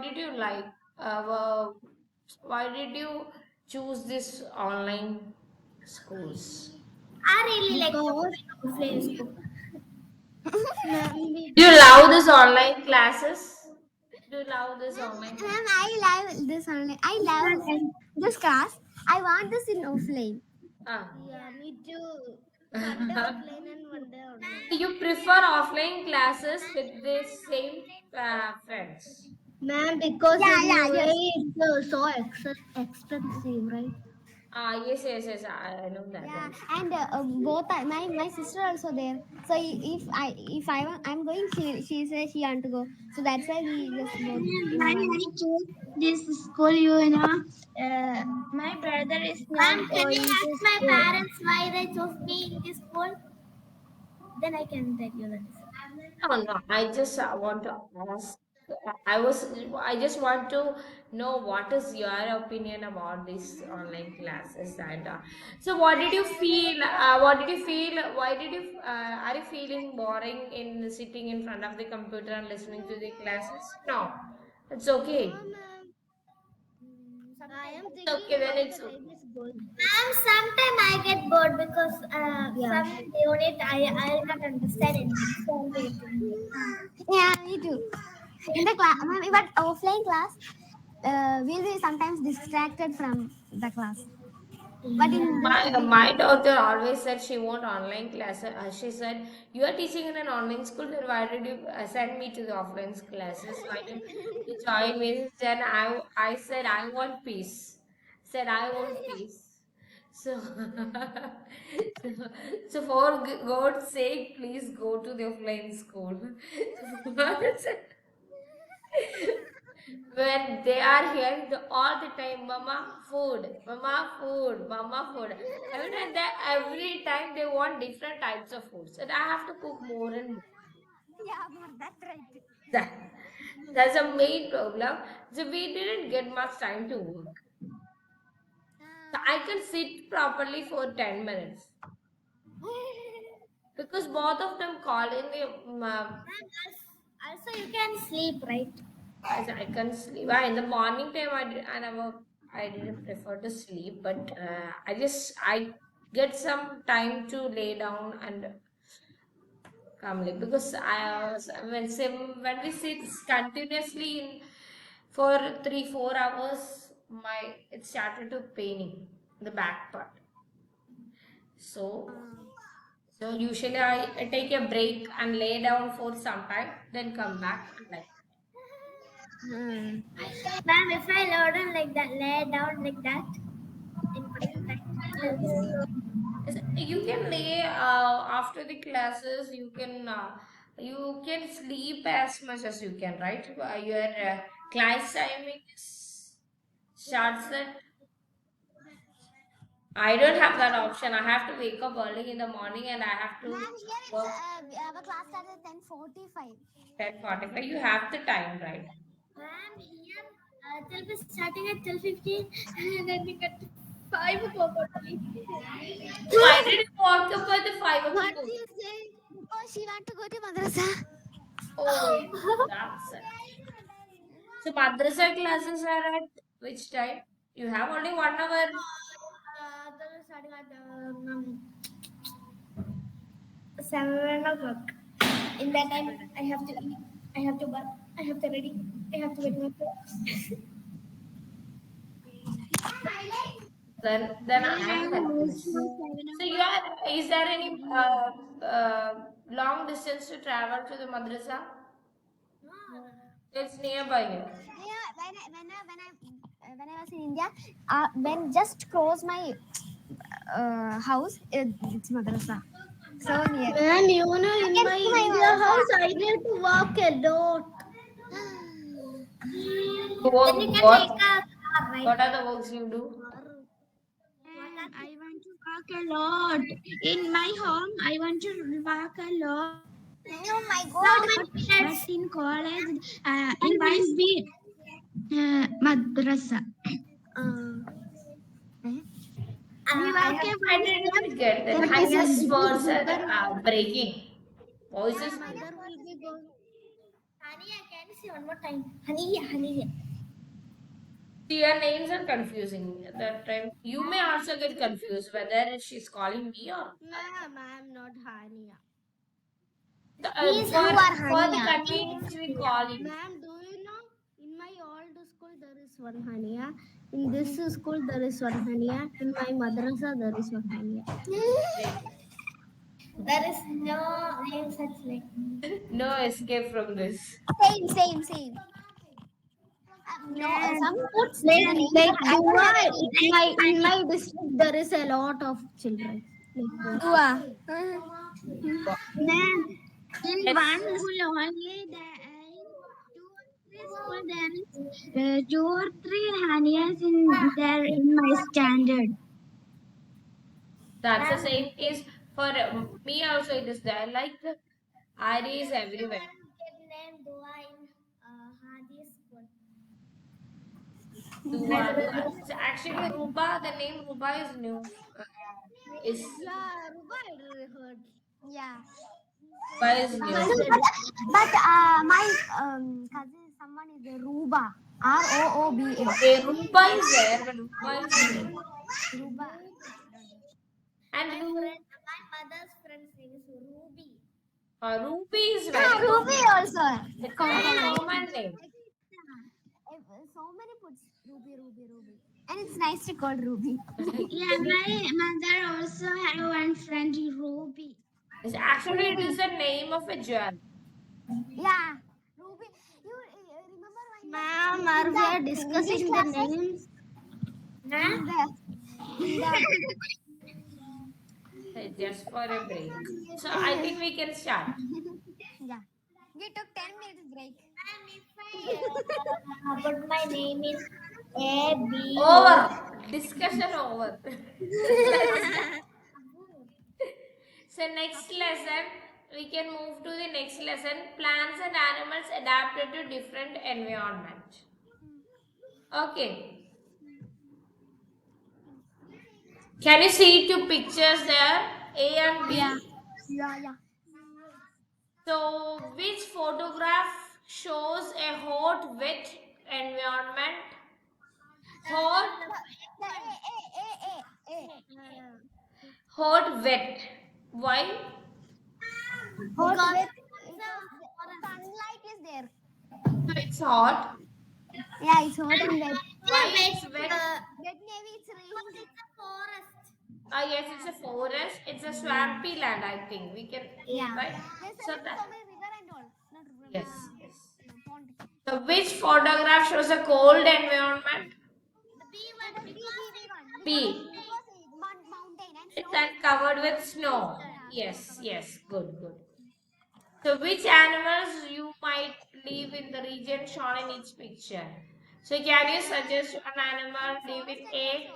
did you like? Well, why did you choose this online schools? I really like Because offline school. ma'am, Do you love this online classes? Do you love this online class? ma'am, I love this online. I love this class. I want this in offline. Ah. Yeah, me too. One day offline and one day online. So you prefer offline classes with the same friends? Ma'am, because Yeah, in yeah, UAE yes. it's so expensive, right? Ah, yes, yes, yes. I know that. Yeah, That's and both my sister also there. So I'm going, she says she want to go. So that's why we just both in Why one. I chose this school, you know, my brother is not Ma'am, can I going to ask my school. parents why they chose me in this school? Then I can tell you the reason. no, no. I just want to ask. I just want to know what is your opinion about these online classes and so what did you feel? What did you feel? Why did you? Are you feeling boring in sitting in front of the computer and listening to the classes? No, it's No, okay. ma'am. I Sometimes. am It's thinking okay. Then why it's the okay. time is going. Ma'am, sometimes I get bored because Yeah. some unit I will not understand anything. So I'm waiting. Yeah, me too. In the class, but offline class, we'll be sometimes distracted from the class. But in Yeah. this, My daughter always said she want online classes. She said, "You are teaching in an online school, then why did you send me to the offline classes? Why did you join me?" Then I said, "I want peace." Said, "I want peace." So, so, so for God's sake, please go to the offline school. When they are hearing all the time, Mama food, Mama food, Mama food. Every time they want different types of foods, and I have to cook more and more. yeah, ma'am, that's right. That, that's a main problem. So we didn't get much time to work. So I can sit properly for 10 minutes because both of them call in the Ma'am, also you can sleep, right? as I can sleep. In the morning time, I didn't prefer to sleep, but I get some time to lay down and calmly because when we sit continuously in for 3 4 hours, my it started to paining the back part. So usually I take a break and lay down for some time, then come back and like. Hmm. Ma'am, if I lay down like that in particular time, I'll be sleep. You can lay after the classes. You can sleep as much as you can, right? Your class timing is starts at. I don't have that option. I have to wake up early in the morning and I have to Ma'am, here it's work our class starts at 10:45. 10:45. You have the time, right? Ma'am, here they'll be starting at 12:15 and ending at 5 o'clock only. Why did you walk up at the five What o'clock? do you say? Because she want to go to madrasa. Oh, that's it. So madrasa classes are at which time? You have only 1 hour. They'll be starting at 7 o'clock. In that time, I have to eat, I have to bath, I have to ready, I have to wake myself. Then I I am have also helpless. 7 So you are, is there any long distance to travel to the madrasa? No, no, no. It's nearby here. Yeah, when I was in India, when just cross my house, it's madrasa. So near. Man, you know, I in can my see my India house, madrasa. I need to walk a lot. You Then you work can take what? a car, right? What are the works you do? What Man, are the I want to walk a lot. In my home, I want to walk a lot. Oh my how god. many But minutes? in college, it will be madrasa. Uh, We I walk have a I one step, didn't get that. then it is I His it is words super. are breaking. Yeah, Voices mother breaking. will be going. Tanya, can you say one more time. Honey, honey. See, your names are confusing. At that time, you may also get confused whether she's calling me or Ma'am, I'm not Hania. Please, for you are the Hania. convenience we call you. Ma'am, do you know in my old school there is one Hania. In this school there is one Hania. In my madrasa there is one Hania. Great. There is no name such name. No escape from this. Same, same, same. No, Man, some puts the like, names like are I don't Dua, have any. in my district there is a lot of children. Like, Dua. man, in Let's one school only there in two or three school there is two or three Hanias in there in my standard. that's the Ma'am, same case for me also. It is there. Like the Ari is everywhere. get name Dua in Hadi's school. Dua, Dua. It's actually Ruba. The name Ruba is new. Is Yeah, Ruba I heard. Yeah. Ruba is new. But my cousin, someone is a Ruba. Rooba. Okay, Ruba is there, but Ruba is new. Ruba. And My mother's friend's name is Ruby. Ruby is Yeah, very Ruby common. also. It's a very Common. common name. So many puts Ruby. And it's nice to call Ruby. Yeah, my mother also have one friend Ruby. It's actually it is the name of a jewel. Yeah. Ruby. You remember when Ma'am, are we are discussing the names? in the Just for a break. So I think we can start. yeah. We took 10 minutes break. But my name is A B O. Over. Discussion over. Let's start. So next lesson, we can move to the next lesson. Plants and animals adapted to different environment. Okay. Can you see two pictures there? A and B. Yeah. So which photograph shows a hot, wet environment? Hot, hot, wet. Why? Hot Because with sunlight is there. So it's hot. Yeah, it's hot and wet. Why it's wet? Wet maybe it's raining. it's a forest. Yes, it's a forest. It's a swampy land, I think. We can, Yeah. right? There's So so that, many river and all. Not river. yes, yes. Pond. So which photograph shows a cold environment? The B one B. Because mountain and It's snow. covered with snow. Yes, yes. Good, good. So which animals you might live in the region shown in each picture? So can you suggest an animal live in A?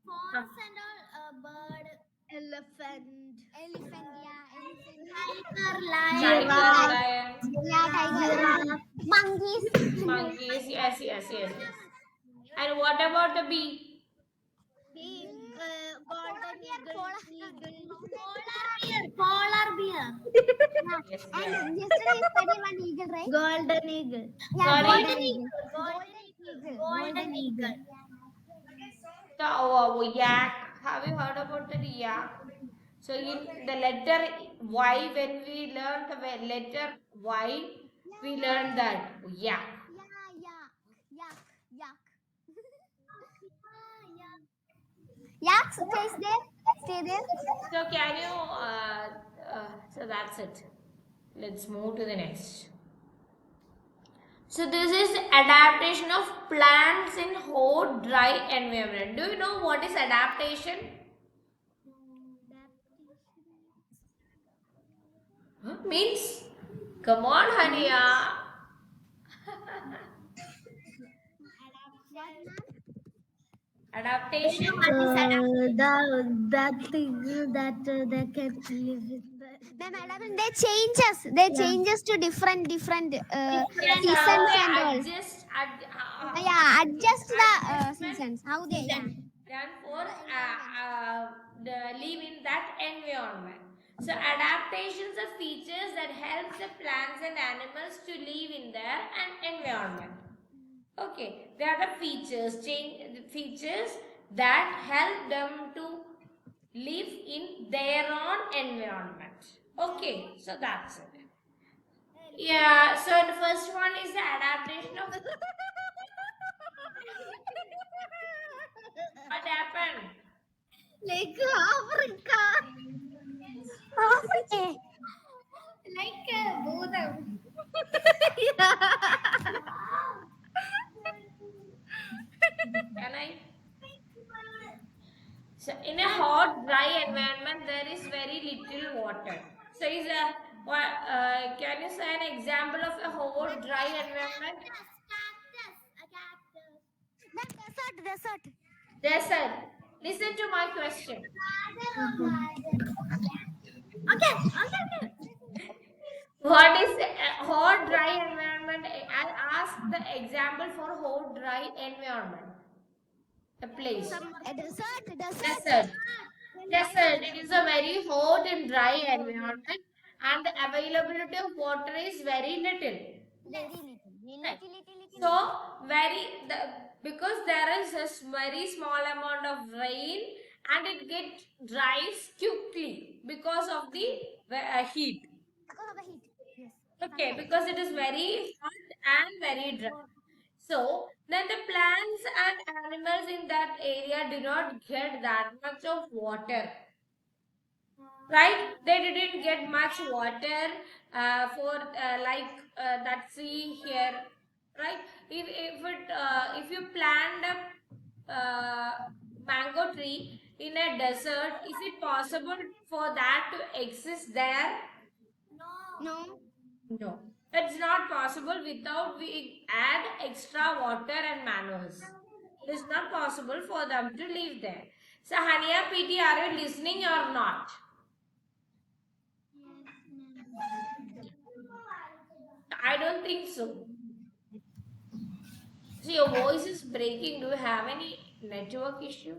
forest and all bird. Elephant. Yeah, elephant. Tiger, lion. Tiger, lion, Yeah, tiger. Monkeys. monkeys. Yes, yes, yes, yes. And what about the bee? Golden eagle. Polar bear. Yes, And yes. yesterday we studied one eagle, right? Golden eagle. Yeah, Sorry? golden eagle. Golden eagle. The yak. Have you heard about the yak? So in the letter Y, when we learn the letter Y, we learn that yak. Yak. Yak stays there. Stay there. So can you? So that's it. Let's move to the next. So this is adaptation of plants in hot, dry environment. Do you know what is adaptation? Huh? Means? Come on, Hania. Adaptation. That thing that they can live in They changes to different Yes, seasons how they and all. adjust. Yeah, adjust the Adjustment seasons. How they done for live in that environment. So adaptations are features that helps the plants and animals to live in their environment. Okay, they are the features that help them to live in their own environment. Okay, so that's it. Yeah, so the first one is the adaptation of what happened. Like Africa. Africa. Like Bhudam. Can I? So in a hot, dry environment, there is very little water. So is a can you say an example of a hot, dry environment? Desert. Desert. Listen to my question. Okay. What is a hot, dry environment? I asked the example for hot, dry environment. A place. A desert. Desert. Desert. It is a very hot and dry environment, and the availability of water is very little. Very little. Right. Little. So because there is a very small amount of rain and it gets dries quickly because of the heat. Because of the heat. Yes. Okay, because it is very hot and very dry. So then the plants and animals in that area do not get that much of water. Right? They didn't get much water for that sea here. Right? If you plant a mango tree in a desert, is it possible for that to exist there? No. No, it's not possible without we add extra water and manures. It's not possible for them to live there. So, Hania PT, are you listening or not? I don't think so. So, your voice is breaking. Do you have any network issue?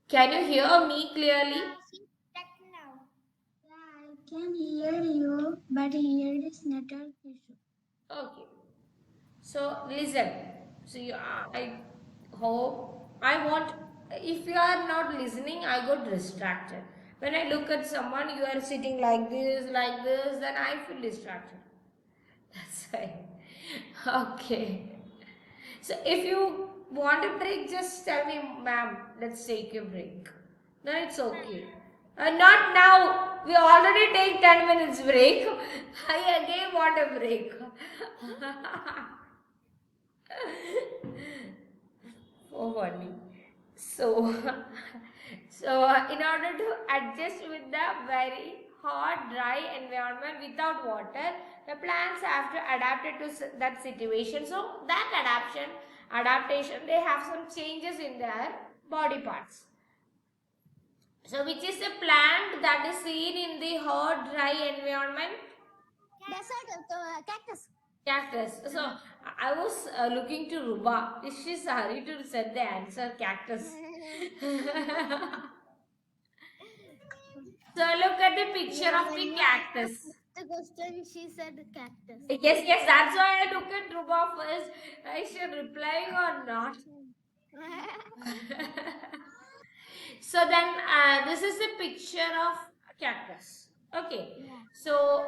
Can you hear me clearly? I can hear you, but here is network issue. Okay. So listen. So I hope I want. If you are not listening, I got distracted. When I look at someone, you are sitting like this, then I feel distracted. That's why. Okay. So if you want a break, just tell me, ma'am. Let's take a break. Then it's okay. Not now. We already take 10 minutes break. I again want a break. Oh, funny. So, in order to adjust with the very hot, dry environment without water, the plants have to adapt it to that situation. So, that adaptation, they have some changes in their body parts. So, which is a plant that is seen in the hot, dry environment? Desert. Cactus. Cactus. So I was looking to Ruba. She's hurry to set the answer cactus. So look at the picture of the cactus. The question she said cactus. Yes, that's why I look at Ruba first. Is she replying or not? So then this is a picture of cactus. Okay. So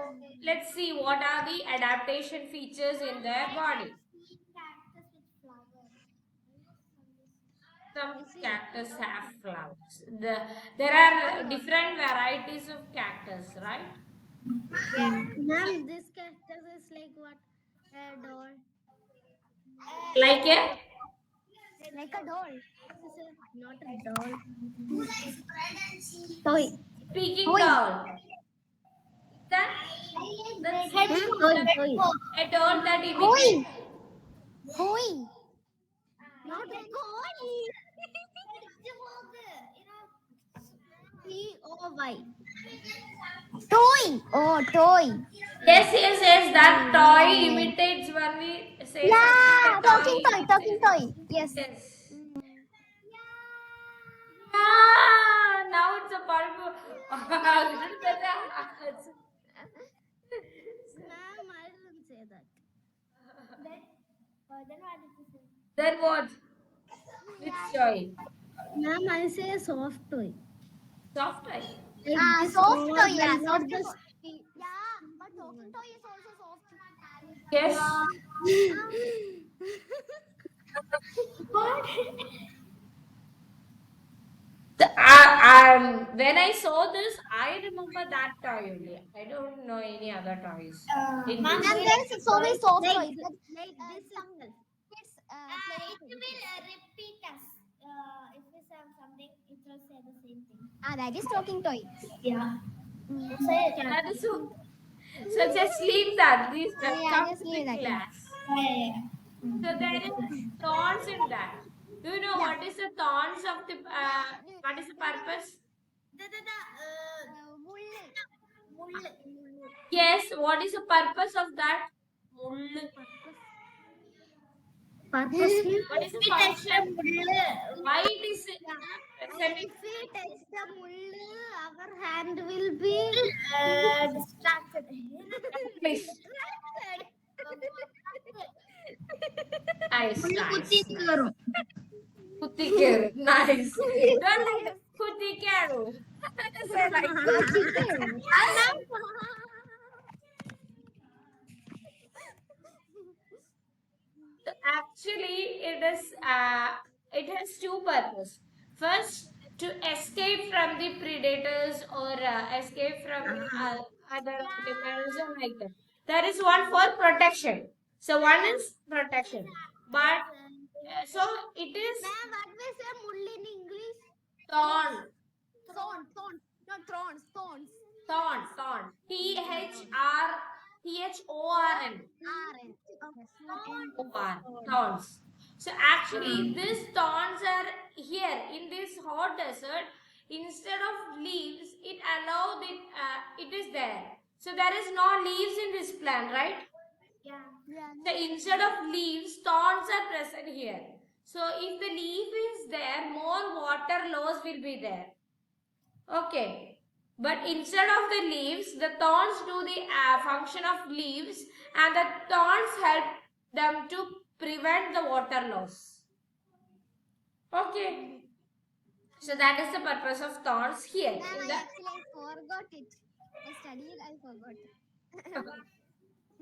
let's see what are the adaptation features in their body. Some cactus have flowers. There are different varieties of cactus, right? Ma'am, this cactus is like what? A doll. Like a Like a doll. This is not a doll. Toy. speaking Toy. doll. That's Toy. a doll that imitates. Toy. Not a toy. Toy. Toy. Oh, toy. Yes. That toy imitates when we say Yeah, something. The talking toy. imitates. Yes. Yes. Yeah, now it's a pulp. Ma'am, I didn't say that. Then, then what did you say? Then what? Which toy? Ma'am, I say a soft toy. Soft toy. Like this Soft cord, toy, but yeah, not soft the toy. Yeah, but talking toy is also soft. Yes. What? When I saw this, I remember that toy only. I don't know any other toys in Ma'am, this. do And you like there's so many toys? soft like toys that like this some itself. kids play It with will it. repeat us. If we say something, it will say the same thing. Ah, that is talking toy. Yeah. Mm. Say it. That is so. So just leave that. Please Yeah, come just to leave the that. Yeah. class. Yeah. So there is thorns in that. Do you know Yeah. what is the thorns of the? What is the Do you know purpose? mull? Mull. Yes. What is the purpose of that? Mull. Purpose means What is the We touch the function? mull. Why it is if present? we touch the mull, our hand will be Distracted. Please. distracted. Nice, ముళ్ళు nice, nice. కుత్తీసుకోరు. Kutikeru. Nice. Don't like the Kutikeru. Say like that. Chicken. Actually, it has two purposes. First, to escape from the predators or escape from the other animals or like that. There is one for protection. So one is protection, but so it is Ma'am, what we say mull in English? thorn, Not thorns, thorns. thorn. Thorn. Aren't. Thorns. So actually, these thorns are here in this hot desert. Instead of leaves, it is there. So there is no leaves in this plant, right? Yeah. Yeah. So instead of leaves, thorns are present here. So if the leaf is there, more water loss will be there. Okay. But instead of the leaves, the thorns do the function of leaves, and the thorns help them to prevent the water loss. Okay. So that is the purpose of thorns here. Ma'am, In I the actually forgot it. I studied, I forgot.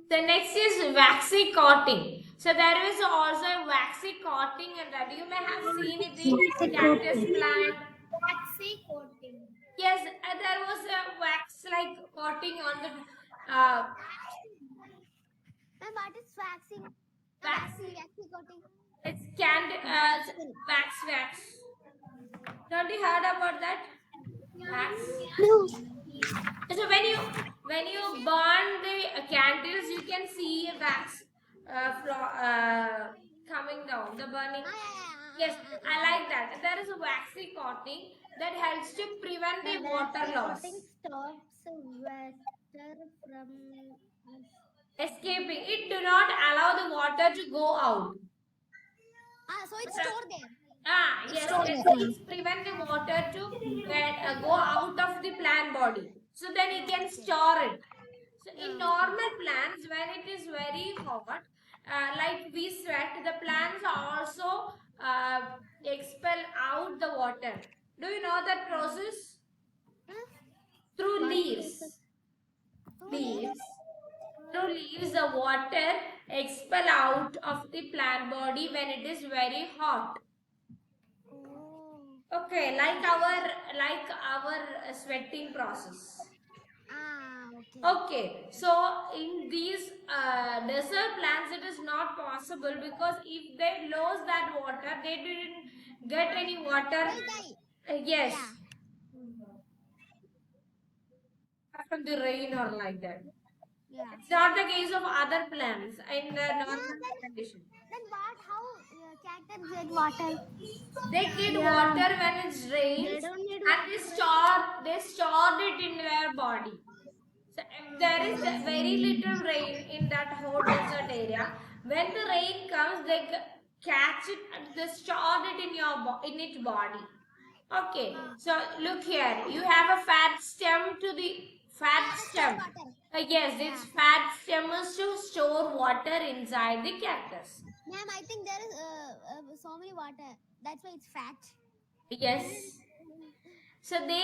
the next is waxy coating. So there is also a waxy coating, and that you may have seen in the cactus plant. Waxy coating. Yes, there was a wax like coating on the Ma'am, what is waxing? wax. Waxy coating. It's wax. Don't you heard about that? Wax. No. So when you burn the candles, you can see wax coming down. The burning. Yes, I like that. There is a waxy coating that helps to prevent The the water waxy coating loss. stops water from Escaping. It do not allow the water to go out. So it's So stored there. Yes, Stored it's prevent the water to go out of the plant body. So then you can store it. So in normal plants, when it is very hot, like we sweat, the plants also expel out the water. Do you know that process? Through what process? leaves. Leaves. Through leaves, the water expel out of the plant body when it is very hot. Okay, like our sweating process. Okay. Okay, so in these desert plants, it is not possible because if they lose that water, they didn't get any water. They die. Yes, Yeah. from the rain or like that. Yeah. It's not the case of other plants in the Yeah, normal condition. then what? How cactus get water? They get Yeah, water when it they rains, don't need and water, right? they stored it in their body. So if there is very little rain in that hot desert area, when the rain comes, they catch it and they store it in its body. Okay, so look here. You have a fat stem to the fat The store stem. water. Yes, this Yeah. fat stem is to store water inside the cactus. Ma'am, I think there is so many water. That's why it's fat. Yes. So the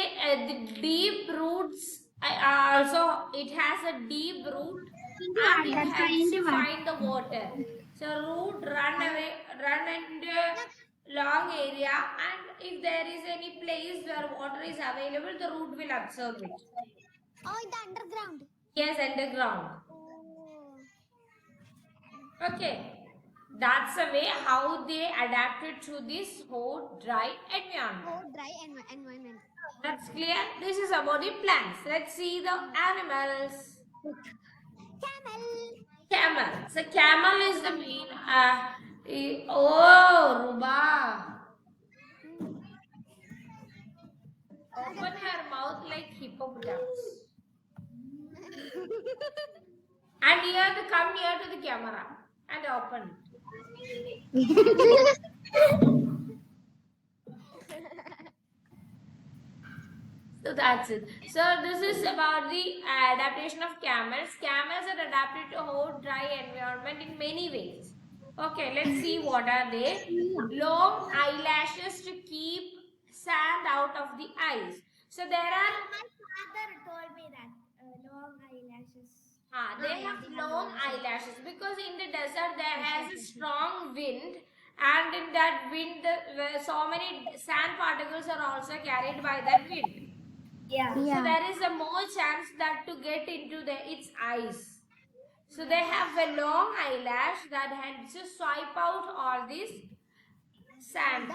deep roots also it has a deep root Into and it water, helps find to water. find the water. So root run Find. away, run into a long area, and if there is any place where water is available, the root will absorb it. Oh, in the underground. Yes, underground. Oh. Okay, that's the way how they adapted to this hot, dry environment. Oh, dry environment. That's clear. This is about the plants. Let's see the animals. Camel. Camel. So camel is the main. Oh, Ruba. Open her mouth like hippopotamus. And here the come near to the camera and open it. So that's it. So this is about the adaptation of camels. Camels are adapted to hot, dry environment in many ways. Okay, let's see what are they. Long eyelashes to keep sand out of the eyes. So there are My father told me that long eyelashes. they Yeah, have they have long long eyelashes because in the desert there Yes, has yes, a yes, yes. strong wind, and in that wind where so many sand particles are also carried by that wind. Yeah. So Yeah. there is a more chance that to get into its eyes. So they have a long eyelash that helps to swipe out all these sand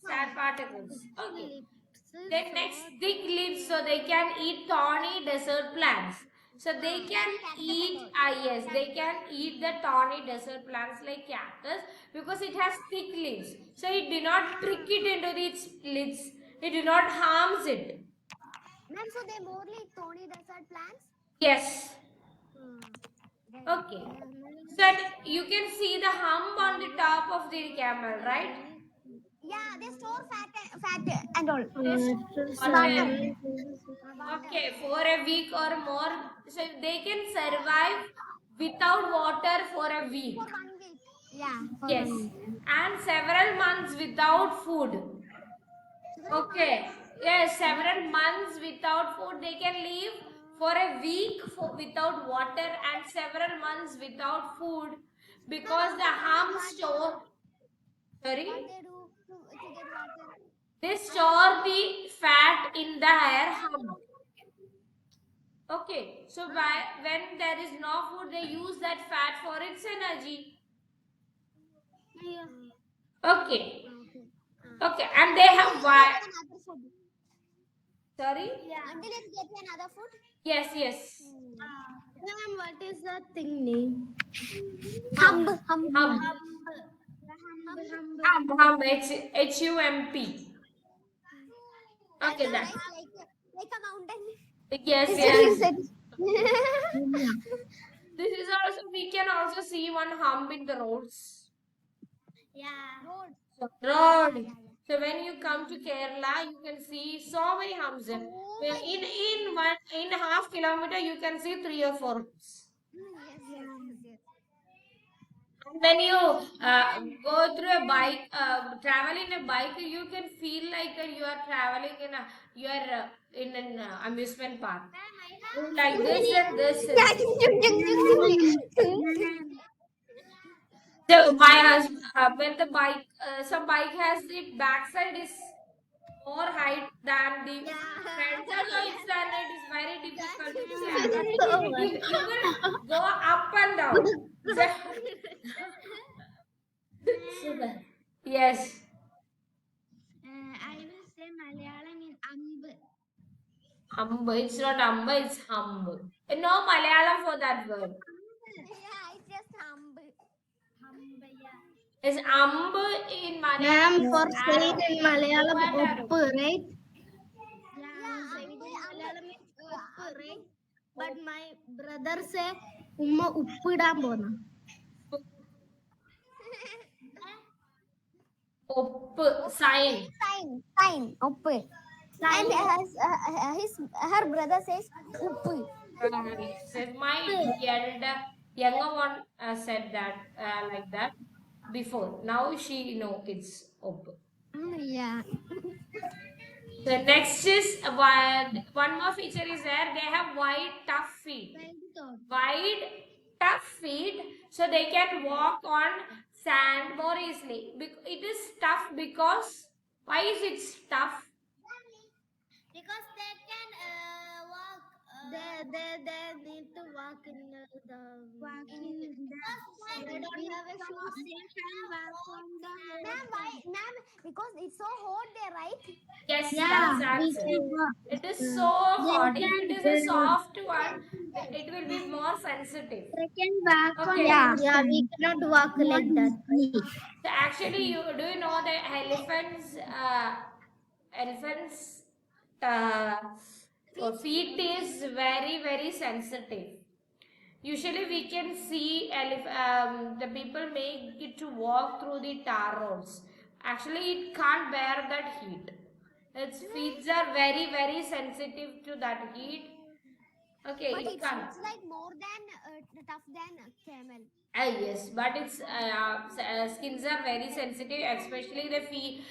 sand particles. Okay. Lips is Then so next thick lips so they can eat thorny desert plants. So they can like cactus and eat all. yes, they can eat the thorny desert plants like cactus because it has thick leaves. So it do not trick it into its lips. It do not harms it. Ma'am, so they mostly thorny desert plants. Yes. Hmm. Okay. So you can see the hump on the top of the camel, right? Yeah, they store fat and all. This Water. water. Water. Okay, for a week or more. So they can survive without water for a For week. 1 week. Yeah, for Yes. 1 week. And several months without food. Several Okay. months. Yes, several months without food. They can live for a week without water and several months without food Ma'am, because the after 1 week, hump what they do? store. What Sorry. they do to get water? They After store 1 week. the fat in the air hump. Okay, so when there is no food, they use that fat for its energy. Yeah. Okay, Okay. okay, and they Until have it gets another food. sorry. Until it gets another food. Yes, yes. Ma'am, what is that thing name? Hump, Hump. hump, hump. Hump. That's Okay, so that. nice, like a mountain. Yes, That's what you yes. said. This is also we can also see one hump in the roads. Yeah. Road. Road. So when you come to Kerala, you can see so many humps. So In one in half kilometer, you can see 3 or 4 humps. Yes. When you go through a bike, travel in a bike, you can feel like that you are traveling you are in an amusement park. Like this and this Yeah. and this. So my husband, when the bike, some bike has the backside is more height than the front side, so it is very difficult to travel. You will go up and down. So that, yes. I will say Malayalam in Amb. Humble. It's not humble, it's humble. No Malayalam for that word. Yeah, it's just humble. It's humble in Ma'am, Malayalam is for saying arrow. in Malayalam, Bow and arrow. oppu, right? Yeah, Saying in humble. Malayalam is oppu, right? But my brother say, Umma uppidan pona. Op, sign. sign, uppu. And Sign. her brother says uppu. Says my younger one said that like that before. Now she know it's open. Yeah. The next is one more feature is there. They have wide, tough feet. Why the thought? Wide, tough feet, so they can walk on sand more easily. It is tough because why is it tough? Because they can walk. They need to walk in the walking in the They don't with have a some shoes. safe and walk on the Ma'am, whole why, time. ma'am? Because it's so hot there, right? Yes, Yeah, that's the we answer. can walk. It is so They hot. If can it is a soft one, it will be more sensitive. they can walk on Okay. the Yeah, we sand cannot walk more like that, right? easily. So actually, you know the elephants uh, feet is very sensitive. Usually, we can see the people make it to walk through the tar roads. Actually, it can't bear that heat. Its feet are very sensitive to that heat. Okay, But it can't. it's like more than tough than a camel. Yes, but its skins are very sensitive, especially the feet,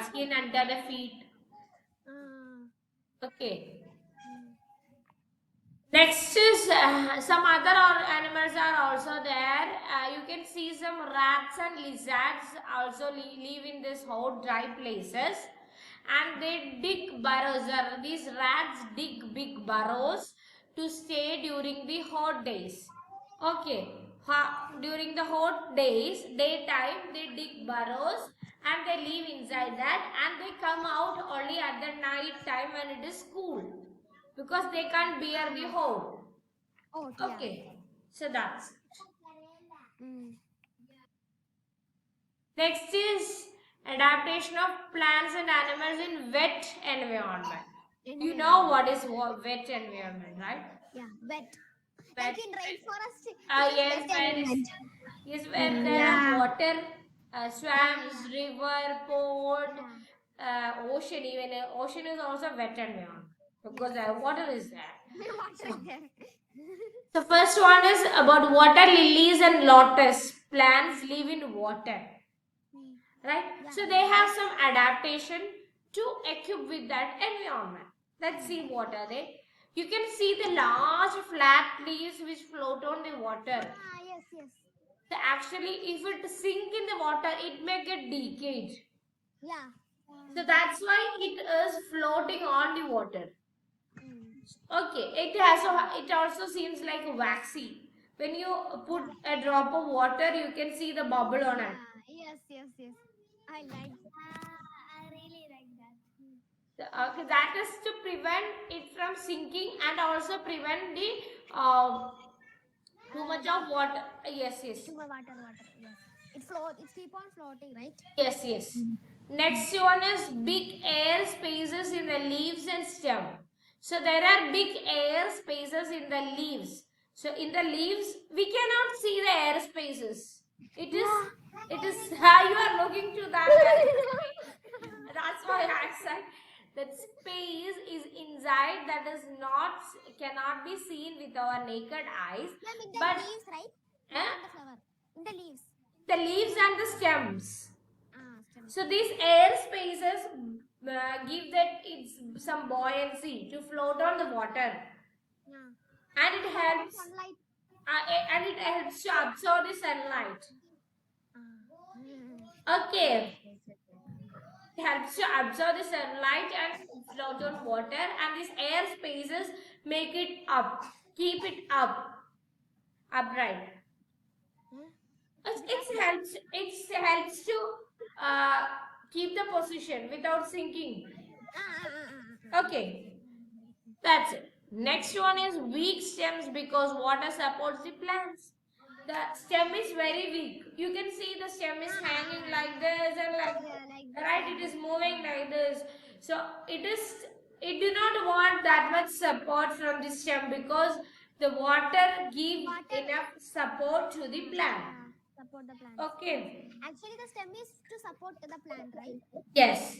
skin under the feet. Uh, Okay. Next is some other animals are also there. You can see some rats and lizards also live in this hot, dry places, and they dig burrows. These rats dig big burrows to stay during the hot days. Okay, during the hot days, daytime they dig burrows and they live inside that, and they come out only at the night time when it is cool because they can't bear the whole. oh, yeah. Okay, so that's it. Mm. Next is adaptation of plants and animals in wet environment. You know Environment. what is wet environment, right? Yeah, wet. Like Wet. in rainforest, it is Yes, wet environment. where there are Yeah, water, Yeah, swamps, yeah, river, pond, yeah, ocean. Even ocean is also wet environment because yes, yes. water is there. Water So is there. the first one is about water lilies and lotus. Plants live in water, Mm. right? Yeah, So they yeah, have right. some adaptation to equip with that environment. Let's see what are they. You can see the large flat leaves which float on the water. Ah, yes, yes. So actually, if it sink in the water, it may get decayed. Yeah. So that's why it is floating on the water. Mm. Okay, it also seems like waxy. When you put Yeah. a drop of water, you can see the bubble on it. Yeah. Yes, yes, yes. I like. I really like that. Okay, that is to prevent it from sinking and also prevent the too much of water. Yes. Too much water, water. Yes. It float. It keep on floating, right? Yes. Next one is big air spaces in the leaves and stem. So there are big air spaces in the leaves. So in the leaves, we cannot see the air spaces. Yeah. It is how you are looking to that. There is a space. That's why I said that space is inside that is not cannot be seen with our naked eyes. Ma'am, in the But leaves, right? Not eh, in the flower. In the leaves. the leaves and the stems. Ah, stems. So these air spaces give that it's some buoyancy to float on the water, Yeah. and And it support helps sunlight. to absorb the sunlight. Ah. Mm. Yes, Okay, yes, yes. it helps to absorb the sunlight and float on water, and these air spaces make it keep it upright. Huh? It, Keep it up. it helps to uh, keep the position without sinking. Ah. Okay. That's it. Next one is weak stems because water supports the plants. The stem is very weak. You can see the stem is hanging like this and like Yeah, like this, right. like It this. is moving like this. So it do not want that much support from the stem because the water give Water. enough support to the plant. Yeah, support the plants. Okay. Actually, the stem is to support the plant, right? Yes.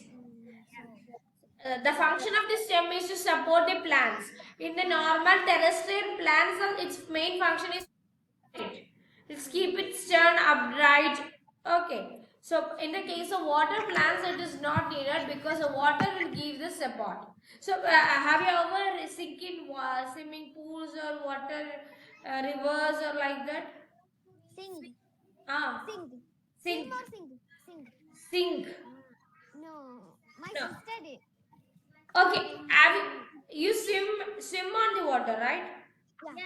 The function of the stem is to support the plants. In the normal terrestrial plants, its main function is it. Let's keep it stern upright. Okay. So in the case of water plants, it is not needed because the water will give the support. So have you ever sink in swimming pools or water rivers or like that? Sing. Ah, Sing. Swim sink, or sing? Sing. sink. No. My No. sister did. Okay. In Have you swim on the water, right? yeah.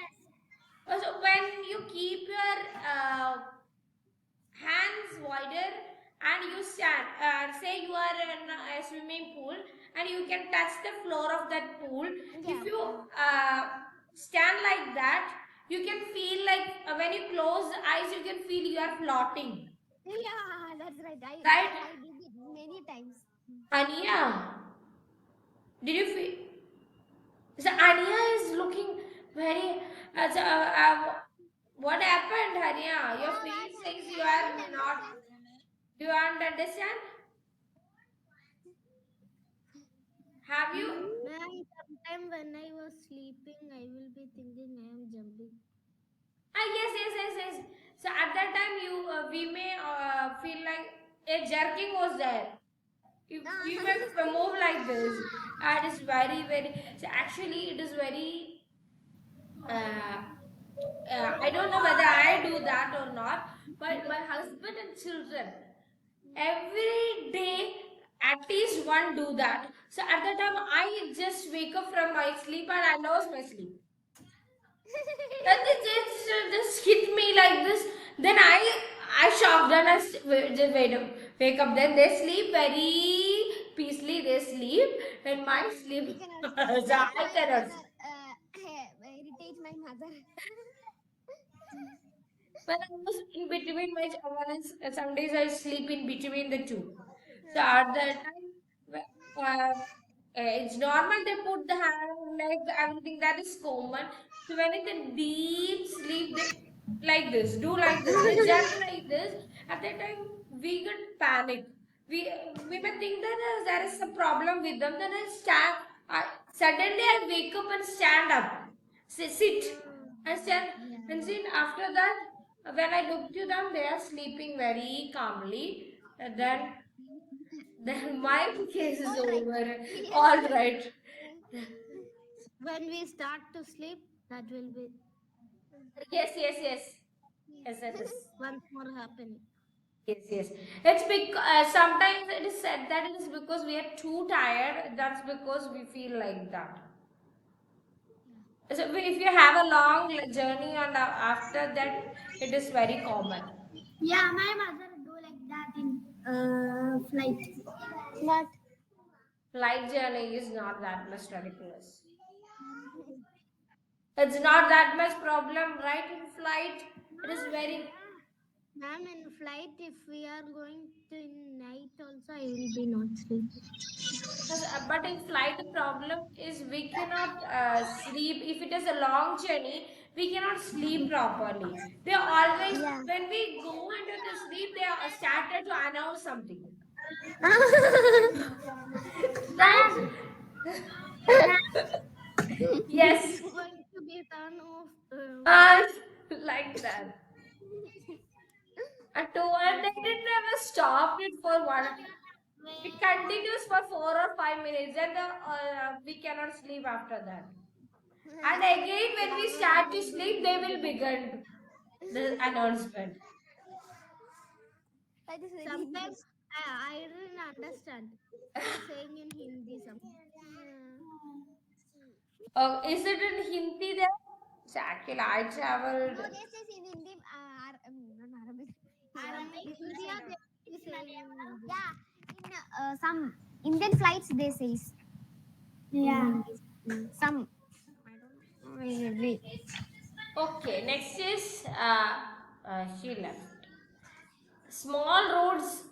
Yes. So when you keep your hands wider and you stand, say you are in a swimming pool and you can touch the floor of that pool. If Yeah. you stand like that, you can feel like when you close the eyes, you can feel you are floating, Yeah, that's right. right? I did it many times. Ania, did you feel? So Ania is looking very. What happened, Ania? Your Yeah, what face says happened? you I didn't are not. understand. Do you understand? Have you? Ma'am, sometime when I was sleeping, I will be thinking I am jumping. Ah, yes, yes, yes, yes. So at that time, we may feel like a jerking was there. Ah, We may move like this. And it's very, very. So actually, it is very. Uh, I don't know whether I do that or not, but my husband and children every day at least one do that. So at that time, I just wake up from my sleep and I lose my sleep. And they just hit me like this. Then I shocked and just wake up. Then they sleep very peacefully. They sleep and my we sleep. cannot sleep. So Like I my cannot. mother irritates my mother. When I was in between my some days I sleep in between the two. So Uh, at that time, it's normal they put the hand, leg, everything that is common. So when it's a deep sleep, they like this, do like this, they jerk like this. At that time, we get panic. We may think that there is a problem with them. Then I stand. Suddenly I wake up and stand up, sit and stand. And yeah. then after that, when I look to them, they are sleeping very calmly. And then my case is All right. over. Yes. All right. When we start to sleep, that will be Yes, yes, yes. Yes, it is. once more happening. Yes, yes. It's because sometimes it is said that it is because we are too tired. That's because we feel like that. So if you have a long journey and after that, it is very common. Yeah, my mother do like that in flight. What? Flight journey is not that much ridiculous. It's not that much problem, right? In flight, it is very. Ma'am, in flight, if we are going to in night also, I will be not sleep. But in flight, the problem is we cannot sleep. If it is a long journey, we cannot sleep properly. They always, Yeah. when we go into the sleep, they are started to announce something. Right? It's Yes. going to be turn off. Uh, like that. And they didn't ever stop it for one. It continues for 4 or 5 minutes, and we cannot sleep after that. And again, when we start to sleep, they will begin the announcement. That is very Sometimes interesting. I didn't understand. They're saying in Hindi something. Yeah. Is it in Hindi there? So actually, I No, traveled. they says in Hindi, not Arabic. In Different India, side. they will be saying in Hindi. Yeah, in some Indian flights they says in Yeah. Hindi. Some I don't know. Okay, next is she left. Small roads.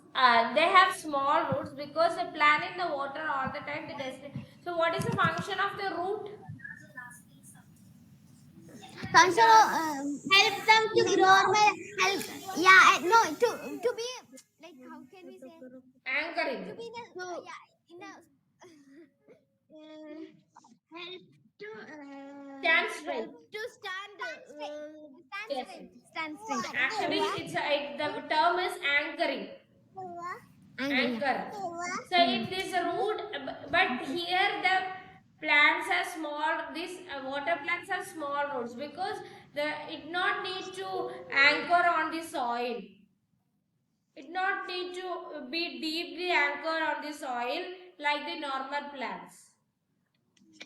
They have small routes because they plan in the water all the time. The destination. So, what is the function of the route? It Function has help them to normal help. Yeah, no to be like how can we say to anchoring. be in a So, yeah In a Help to Stand straight. help to stand. stand Yes. straight. Stand straight. Actually, the term is anchoring. Angle, yeah. Anchor. So it is a root, but here the plants are small. These water plants are small roots because it not need to anchor on the soil. It not need to be deeply anchored on the soil like the normal plants,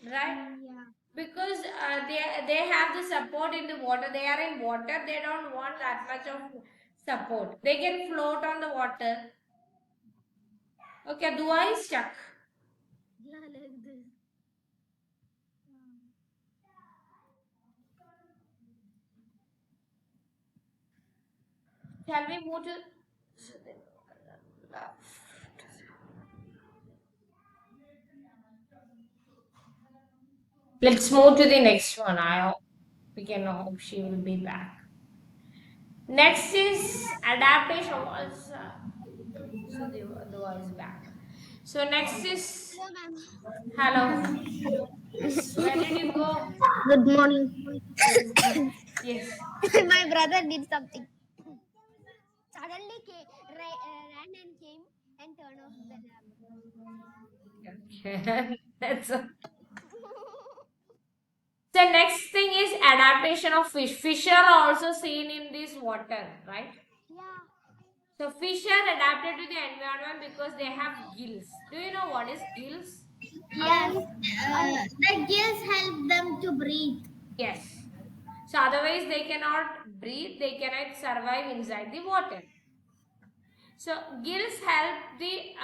right? Yeah. Because they have the support in the water. They are in water. They don't want that much of support. They can float on the water. Okay, Dua is stuck. Yeah, like this. Shall we move to? Let's move to the next one. I hope we can hope she will be back. Next is adaptation. So the voice back. So next is Hello, ma'am. hello. Where did you go? Good morning. Yes. My brother did something. Suddenly ran and came and turned off the lamp. Okay. That's a... So next thing is adaptation of fish. Fish are also seen in this water, right? Yeah. So fish are adapted to the environment because they have gills. Do you know what is gills? Yes, I the gills help them to breathe. Yes. So otherwise they cannot breathe, they cannot survive inside the water. So gills help the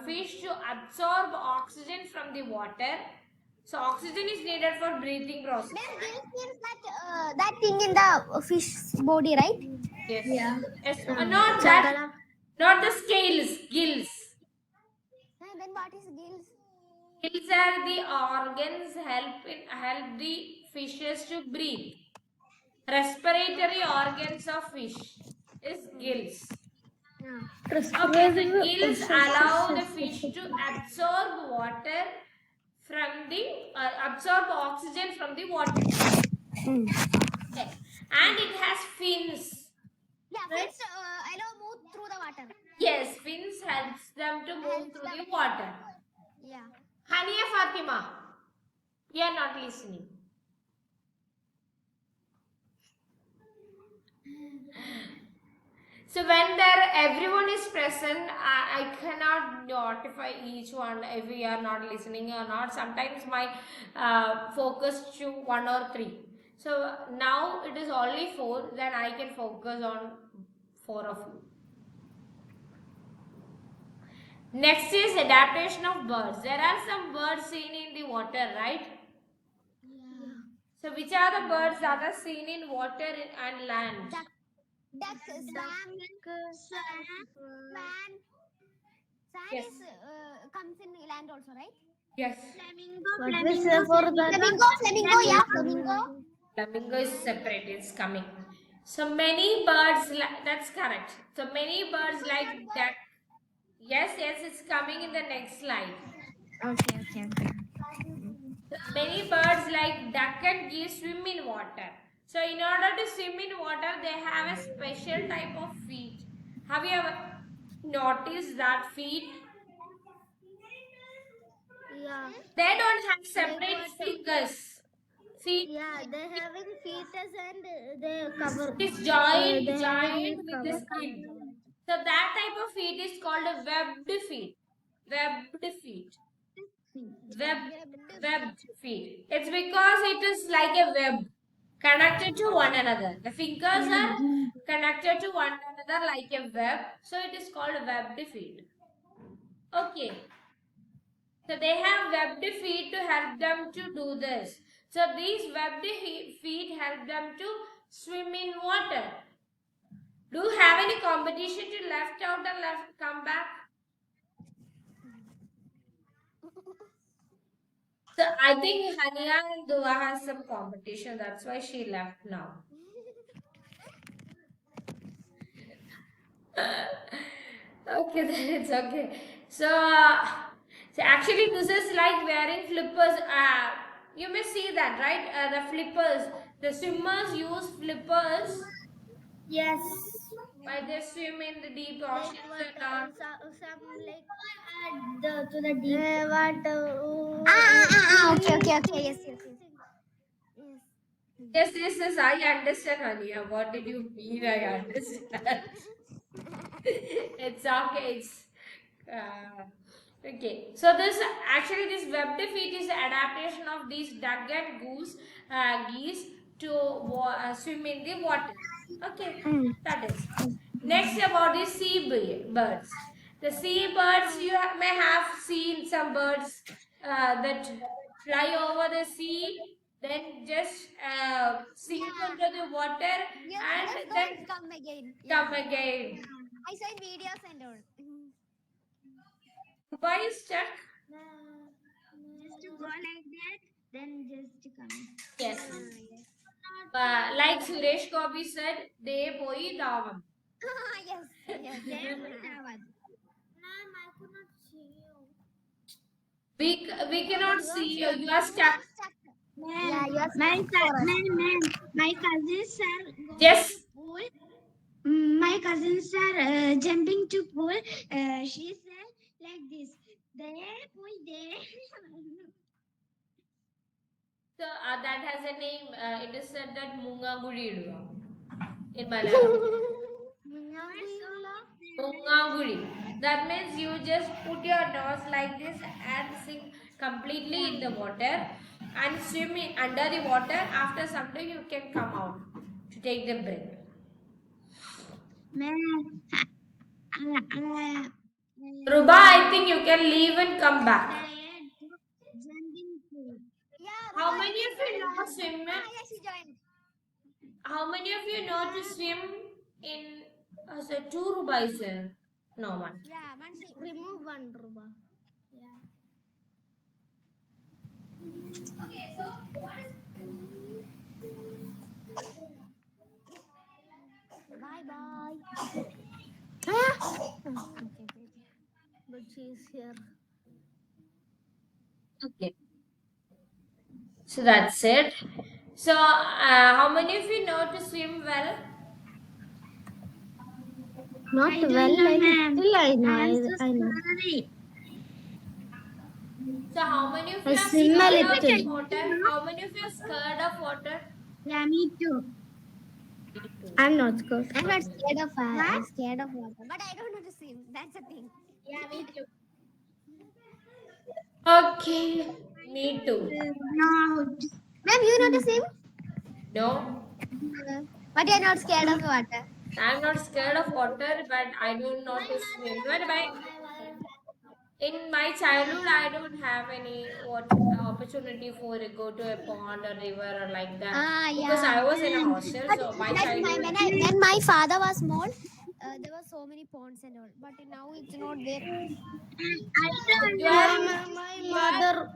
fish to absorb oxygen from the water. So oxygen is needed for breathing process. Then gills means that thing in the fish body, right? Yes. Yeah. Yes. Not that. Chakala. Not the scales. Gills. Then what is gills? Gills are the organs help the fishes to breathe. Respiratory organs of fish is gills. Yeah. Okay, the gills allow the fish to absorb water from the absorb oxygen from the water. Okay, and it has fins. Yeah, Right? fins allow move through the water. Yes, fins helps them to move Helps through them. the water. Yeah. Hania Fatima, you are not listening. So when everyone is present, I cannot notify each one if we are not listening or not. Sometimes my focus to one or three. So now it is only four. Then I can focus on four of you. Next is adaptation of birds. There are some birds seen in the water, right? Yeah. So which are the birds that are seen in water and land? Duck, swam, Swamp. swan. Swan Yes. is comes in land also, right? Yes. Flamingo. What is Flamingo. for the Flamingo, flamingo, yeah, flamingo. Flamingo is separate, it's coming. So many birds, that's correct. So many birds Flamingo is like not bird. duck. Yes, yes, it's coming in the next slide. Okay. So many birds like duck and geese swim in water. So in order to swim in water, they have a special type of feet. Have you ever noticed that feet? Yeah. They don't have Like separate what? fingers. Feet Yeah, they having fetus and they cover. is They having joined with the cover. skin. So that type of feet is called a webbed feet. Webbed feet. Web Webbed webbed feet. feet. It's because it is like a web connected to one another. The fingers are connected to one another like a web. So it is called a webbed feet. Okay. So they have webbed feet to help them to do this. So these webbed feet help them to swim in water. Do you have any competition to left out and left come back? So I think Hania and Dua has some competition. That's why she left now. Okay, then it's okay. So So actually, this is like wearing flippers. You may see that, right? The flippers. The swimmers use flippers Yes. while they swim in the deep Like oceans what? and all. Some like add to the deep. What? Okay, okay, okay. Yes, yes, yes. Yes. Yes, yes, yes. I understand, Alia. What did you mean? I understand. It's okay. It's okay. So this actually this web defeat is the adaptation of these duck and geese to swim in the water. Okay, Mm. that is. Next about the birds. The sea birds you may have seen some birds that fly over the sea, then just sink Yeah. into the water Just and go then and come again. come Yeah. again. I saw in videos and all. Why is stuck? Just to go like that, then just to come. Yes. Yes. Like Suresh Gopi said, they poi davam. Yes, yes. There we have it. Ma'am, I could not see you. We cannot You are see you. stuck. You are You are stuck. stuck. Man, Yeah, you are stuck for us. my cousins are going to Yes. pool. My cousins are jumping to pool. She said like this. There, pool, there. So that has a name. It is said that Munga Guri in Malayalam. You are so Munga Guri. That means you just put your nose like this and sink completely in the water and swim under the water. After some time you can come out to take the breath. man. Ruba, I think you can leave and come back. Jumping pool. Yeah, Ruba, How I many can of you join. know swim? Yeah, she joined. How many of you know to swim in so two Ruba is there? No one. Yeah, Mansi. Remove one, Ruba. Yeah. Bye bye. But she is here. Okay. So that's it. So how many of you know to swim well? Not I don't well, know, a ma'am. little I know. I'm so I know. sorry. So how many of I you are swim a scared of little. water? How many of you are scared of water? Yeah, me too. Me too. I'm not scared. I'm not scared of What? scared of water, but I don't know to swim. That's the thing. Yeah, me too. Okay. Me too. No. Ma'am, you know to swim? No. But you're not scared of water. I'm not scared of water, but I don't know to swim. In my childhood, I don't have any what opportunity for go to a pond or river or like that Ah, because yeah. I was in a hostel. But So my but childhood, when my father was small, there were so many ponds and all. But now it's not there. I don't you know. are Yeah, in my you are mother.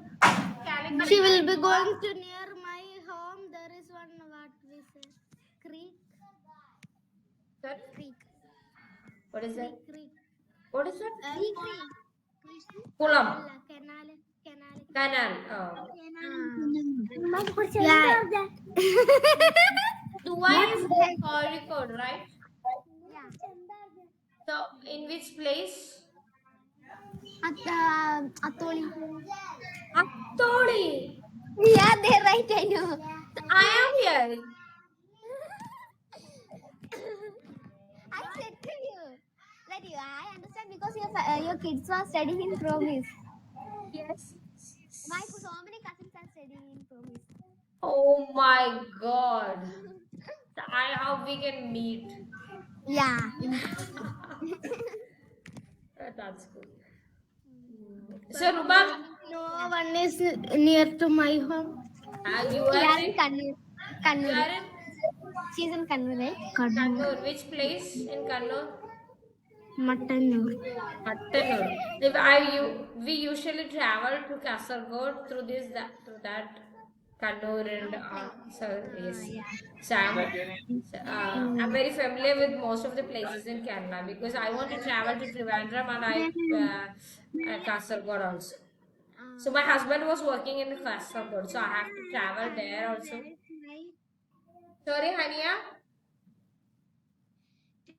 in She Calicut, will right? be You are going to near my home. There is one what we say creek. sir. Creek. What is that? Creek. What is that? Creek, creek. Kulam, Canal. canal. Oh. Yeah. Dubai is in Kozhikode, right? Yeah. So in which place? Atoli. Attoli. Yeah, they're right. I know. I am here. I said to you that I understand because your kids were studying in promise. Yes. My so many cousins are studying in promise. Oh my God. I hope we can meet. Yeah. That's good. So, Ruba, No one is near to my home. you We are are in in Kannur. you Kannur. are in She's in Kannur, right? Kannur. Which place in Kannur? Mutton. Mattanur. We usually travel to Kasargod through that Kannur and so yes. So I'm very familiar with most of the places in Kerala because I want to travel to Trivandrum and Man, Kasargod also. So my husband was working in the Kasaragod, so I have to travel there Kannur, also. there is my Sorry, Hania.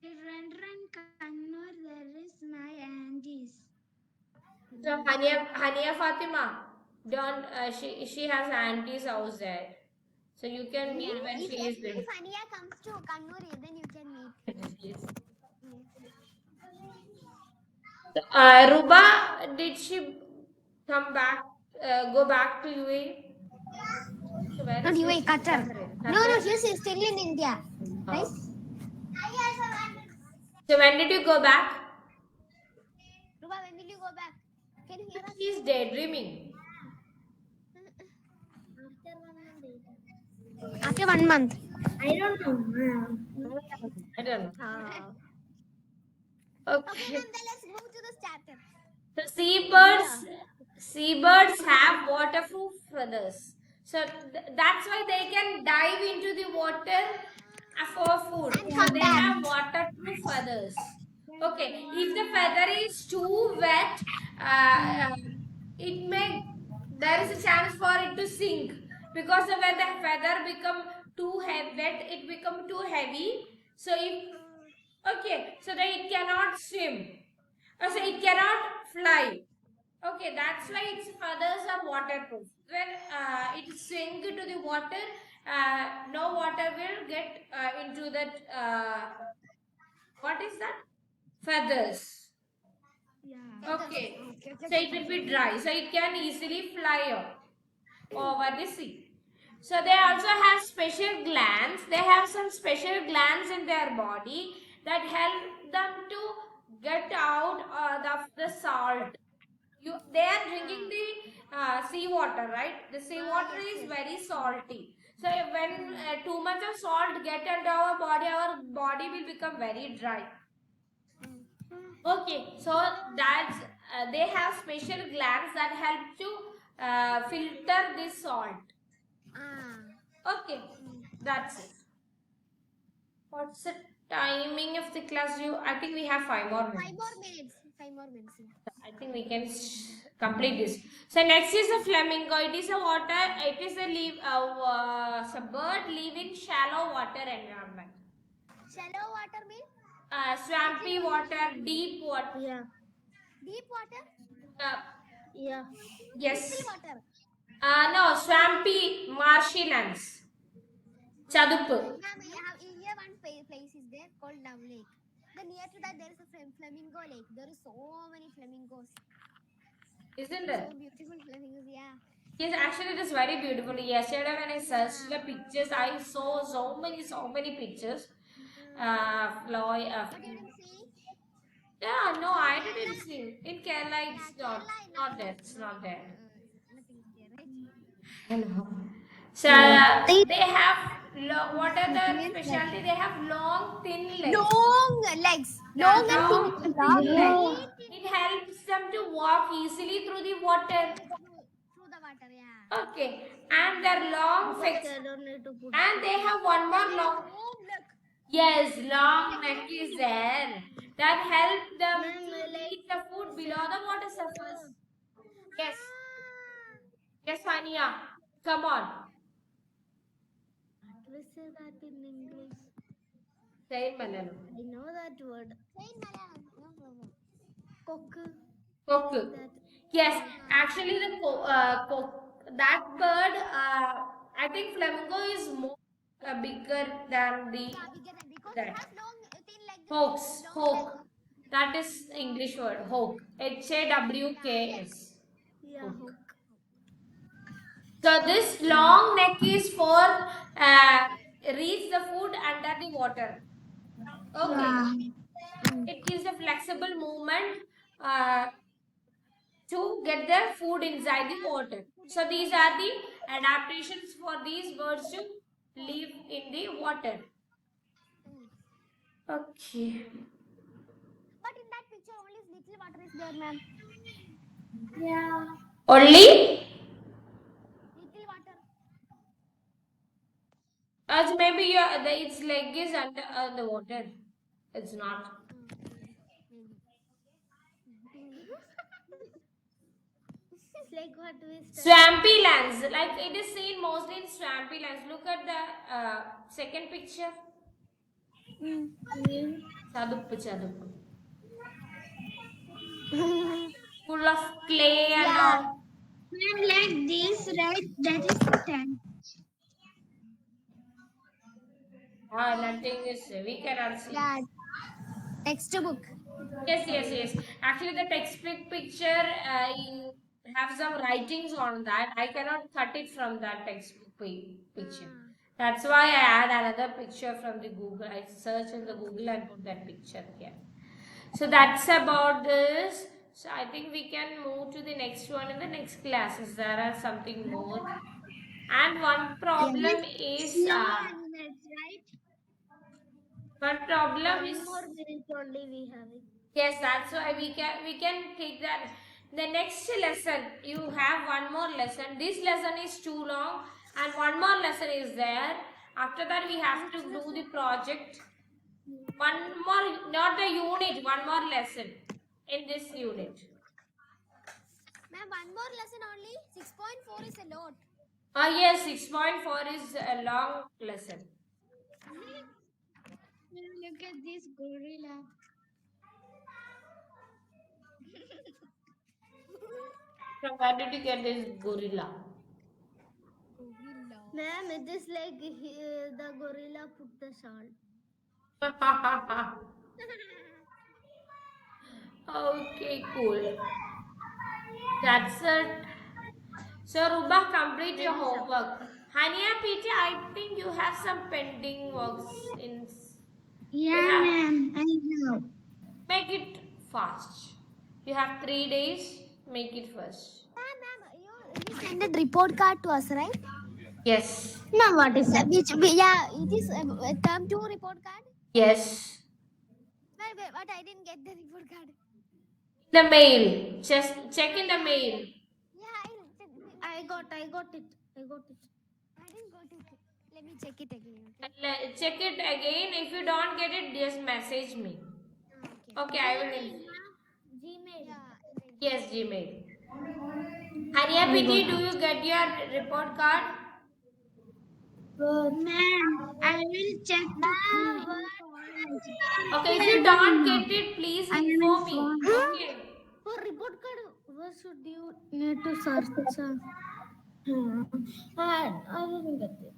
Tirandran Kannur, there is my aunties. So Hania Fatima, don't she has auntie's house there, so you can meet Yeah. when If she is if there. Ania comes to Kannur, then you can meet. Yes. Yes. Ruba, did she come back? Go back to UAE? So where Not is UAE, she? Qatar. Qatar. No, no, Qatar. she's still in India. Right? Oh. So when did you go back? Ruba, when will you go back? Can you hear us? She's daydreaming. After 1 month. I don't know. I don't know. Okay, Okay. ma'am, then let's move to this chapter. So seabirds have waterproof feathers. So that's why they can dive into the water for food. And So come they back. have waterproof feathers. Okay, if the feather is too wet, it may there is a chance for it to sink because when the feather become too heavy, wet, it become too heavy. So if okay, so that it cannot swim. So it cannot fly. Okay, that's why its feathers are waterproof. When it sink to the water, no water will get into that. What is that? Feathers. Feathers. Okay, Okay, okay, so okay, it okay. will be dry. So it can easily fly over the sea. So they also have special glands. They have some special glands in their body that help them to get out the salt. They are drinking the seawater, right? The seawater Yes, is yes. very salty. So when too much of salt get into our body will become very dry. Okay, so that's they have special glands that help to filter this salt. Ah. Okay, that's it. What's the timing of the class? I think we have 5 more minutes. 5 more minutes. 5 more minutes. Yeah. I think we can complete this. So next is a flamingo. It is a water. It is a it's a bird live in shallow water environment. Shallow water means Swampy water, deep water. Yeah. deep water, Uh, Yeah. little yes. water. No, swampy marshy lands. Chadupu. Ma'am, I have here one place is there called Love Lake. Then near to that there is a flamingo lake. There is so many flamingos. Isn't So it? beautiful flamingos. Yeah. Yes, actually it is very beautiful. Yesterday when I searched the pictures, I saw so many pictures. Floy, But you didn't see? yeah, no, In I didn't Kerala, see. In Kerala, yeah, it's Kerala, not no, there. It's no, not there. nothing is there, right? Hello. So They they have what are nothing the is there. specialty? They have long, thin legs. Long legs, Yeah, long and thin. long, Long thin legs. legs. It helps them to walk easily through the water. Through the water, yeah. Okay, and their long Because legs, they don't need to put. and they have one And more they have long. long look. Yes, long neck is there that help them Ma'am, to like reach the food below the water surface. Yes, yes, Ania, come on, we say that in English. say in Malayalam. I know that word. Say in Malayalam, no problem. Cock. Cock. That. Yes, actually that bird, I think flamingo is more bigger than the Yeah, bigger than because it that. has long, thin leg, Hawks, long leg. hawk. That is English word, hawk. Yeah. HAWKS. Yeah, Hawk. hook. So this long neck is for reach the food under the water. Okay. Yeah. It gives a flexible movement uh, to get the food inside the water. So these are the adaptations for these birds to live in the water. Okay. But in that picture, only little water is there, ma'am. Yeah. Only Little water. as maybe its leg is under the water. It's not. Maybe. It's like what we studied in Swampy school. lands. Like it is seen mostly in swampy lands. Look at the second picture. Mm. Chadupu, chadupu. Full of clay and Yeah, all. And like this, right? That is the tank. Ah, nothing is. We cannot see. yeah. Textbook. Yes, yes, yes. Actually, the textbook picture have some writings on that. I cannot cut it from that textbook picture. That's why I add another picture from the Google. I search in the Google and put that picture here. So that's about this. So I think we can move to the next one in the next classes. There are something more. And one Yes. problem is Snow animals, right? one problem One is more minute only we have it. yes, that's why we can take that. The next lesson, you have one more lesson. This lesson is too long, and one more lesson is there. After that, we have to Which do the lesson? project. One more, not the unit, one more lesson in this unit. Ma'am, one more lesson only. 6.4 is a lot. Yes, 6.4 is a long lesson. Look at this gorilla. So where did you get this gorilla? Ma'am, it is like the gorilla put the salt. Okay, cool. That's it. So, Ruba, complete your Maybe some. homework. Hania PT, I think you have some pending works in. You Yeah, have ma'am. I know. make it fast. You have 3 days. Make it first. Ma'am, you send a report card to us, right? Yes. Now what is that? Yeah, it is a term 2 report card. Yes. Wait, but I didn't get the report card. The mail. Just check in the mail. Yeah, I got it. I got it. I didn't got it. Let me check it again. Okay. Check it again. If you don't get it, just message me. Okay. Okay, I will. Gmail, ma'am. Gmail. Yeah. Yes, Gmail. Hania I PT, do got you get your report card? it. Ma'am, I will check Ma'am, in college. Okay, if I you don't don't know. get it, please I am in inform me. phone. Okay. for report card, what should you need to search? Hmm. I didn't get it.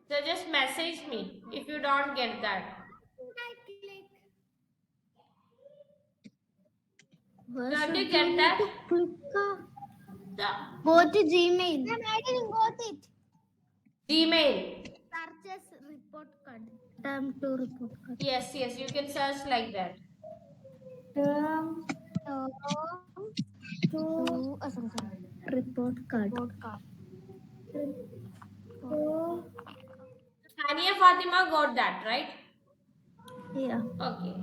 So just message me if you don't get that. I click. Where Don't should you you get need that? to click? The Go to Gmail. Ma'am, I didn't got it. Gmail. Search as report card. Term to report card. Yes, yes, you can search like that. Term Term to 2. Oh, sorry. report card. Report card. Oh, Hania Fatima got that, right? yeah. Okay.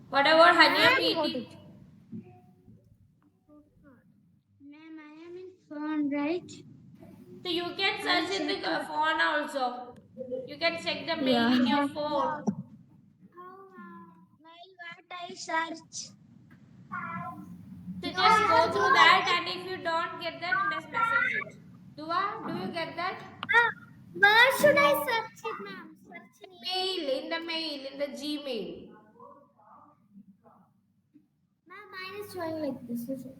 What about Hania I didn't got it. PT? Ma'am, I am in phone, right? So you can I'll search in check the it. phone also. You can check the mail Yeah. in your Yeah. phone. While what I search. So No, just you go have to through that, and if you don't get that, just message it. Dua, do you get that? Where should I search it, ma'am? Search in Mail, in the Gmail. Ma'am, mine is showing like this. Is it?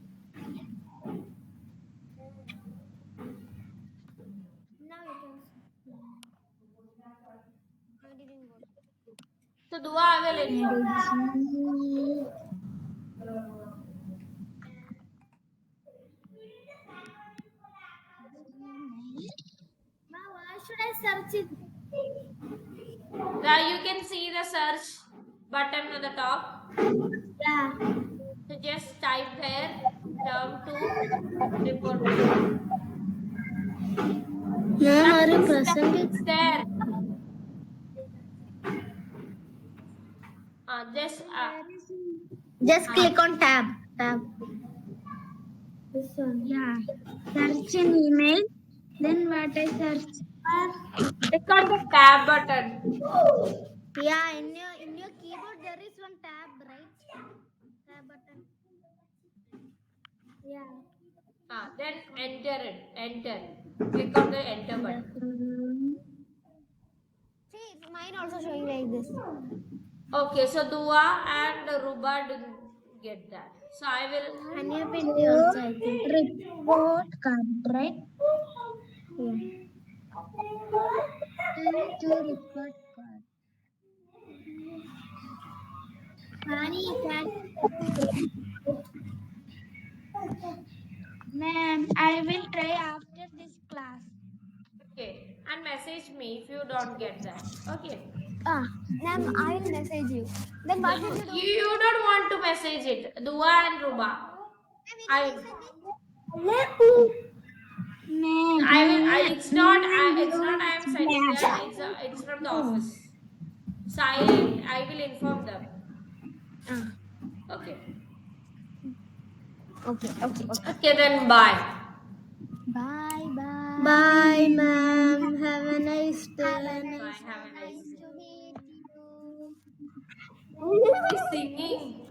Now you can see. I didn't got it. So Dua, I will inform. Ma'am, where should I search it? There you can see the search button at the top. Yeah. So just type there term 2 report card. Ma'am, are you Nothing present it? there. Just Where is it? Just uh, click on tab. Tab. This one. Yeah. Search an email. Then what I search. click on the tab button. Yeah, in your keyboard there is one tab, right? Tab button. Yeah. Then enter it. Enter. Click on the enter button. See, mine also showing like this. Okay, so Dua and Ruba didn't get that. So I will. Hanya Binti So, also, I think. report card, right? Yeah. Turn to report card. Hani, can Ma'am, I will try after this class. Okay, and message me if you don't get that. Okay. Ah, ma'am, I will message you. Then what will you do? You don't want to message it. Dua and Ruba. Will you I resend it? Ma'am, I will. It's not. It's even not. though I it's am sending them. bad. It's from the office. So I will inform them. Ah, Okay. okay. Okay, then bye. Bye, bye. bye, ma'am. Have a nice Have day. a Bye. nice Have day. a Nice nice to day. meet you. Who is singing?